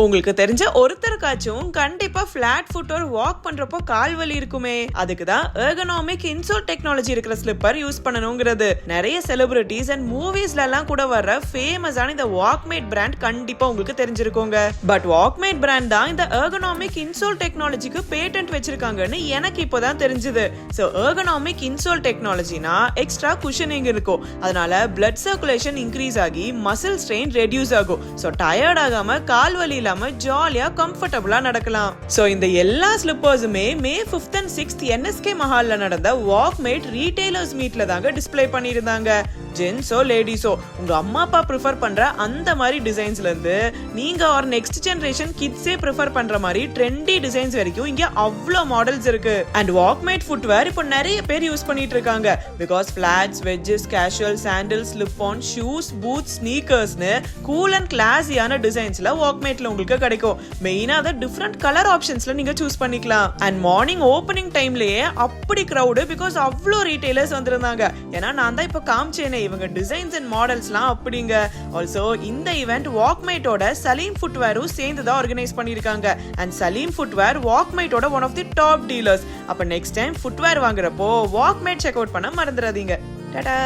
உங்களுக்கு தெரிஞ்ச ஒருத்தருக்காச்சும் கண்டிப்பா பிளாட் ஃபுட் ஒரு வாக் பண்றப்போ கால் வலி இருக்குமே. அதுக்கு தான் எர்கனாமிக் இன்சோல் டெக்னாலஜி இருக்கிற ஸ்லிப்பர் யூஸ் பண்ணணுங்கிறது. நிறைய செலிபிரிட்டிஸ் அண்ட் மூவிஸ்ல எல்லாம் கூட வர்ற ஃபேமஸான இந்த வாக்மேட் பிராண்ட் கண்டிப்பா உங்களுக்கு தெரிஞ்சிருக்கோங்க. பட் வாக்மேட் பிராண்ட் தான் இந்த எர்கனாமிக் இன்சோல் டெக்னாலஜிக்கு பேட்டன்ட் வச்சிருக்காங்கன்னு எனக்கு இப்போதான் தெரிஞ்சது. சோ எர்கனாமிக் இன்சோல் டெக்னாலஜினா எக்ஸ்ட்ரா குஷனிங் இருக்கும். அதனால பிளட் சர்க்குலேஷன் இன்க்ரீஸ் ஆகி மசில் ஸ்ட்ரெயின் ரெடியூஸ் ஆகும். சோ டயர்ட் ஆகாம கால் வலி இல்லாம ஜாலியா கம்ஃபர்டபிளா நடக்கலாம். சோ இந்த எல்லா ஸ்லிப்பர்ஸுமே மே 5th and 6th NSK மஹால்ல நடந்த வாக்மேட் ரீட்டைலர்ஸ் மீட்ல தாங்க டிஸ்ப்ளே பண்ணிருந்தாங்க. ஜென்ஸோ லேடிஸோ உங்க அம்மா அப்பா ப்ரிஃபர் பண்ற அந்த மாதிரி டிசைன்ஸ்ல இருந்து நீங்க ஒரு நெக்ஸ்ட் ஜெனரேஷன் கிட்ஸே ப்ரிஃபர் பண்ற மாதிரி ட்ரெண்டி டிசைன்ஸ் வரைக்கும் இங்க அவ்வளோ மாடல்ஸ் இருக்கு. அண்ட் வாக்மேட் ஃபுட்வேர் இப்போ நிறைய பேர் யூஸ் பண்ணிட்டு இருக்காங்க. Because flats, wedges, casual, sandals, slip on, shoes, boots, ஸ்னீக்கர்ஸ்னு கூல் அண்ட் கிளாஸியான டிசைன்ஸ்ல வாக்மேட்ல உங்களுக்கு கிடைக்கும். மெயினா அதை டிஃப்ரெண்ட் கலர் ஆப்ஷன்ஸ்ல நீங்க சூஸ் பண்ணிக்கலாம். அண்ட் மார்னிங் ஓப்பனிங் டைம்லயே அப்படி கிரௌடு, பிகாஸ் அவ்வளோ ரீட்டைலர்ஸ் வந்திருந்தாங்க. ஏன்னா நான் தான் இப்போ காமிச்சேனே இவங்க டிசைன்ஸ் அண்ட் மாடல்ஸ்லாம் அப்படிங்க. ஆல்சோ இந்த ஈவென்ட் வாக்மேட்டோட சலீம் ஃபுட்வேரும் சேர்ந்து தான் ஆர்கனைஸ் பண்ணிருக்காங்க. அண்ட் சலீம் ஃபுட்வேர் வாக்மேட்டோட one of the top dealers. அப்ப நெக்ஸ்ட் டைம் ஃபுட்வேர் வாங்குறப்போ வாக்மேட் செக் அவுட் பண்ண மறந்துடாதீங்க. டாடா.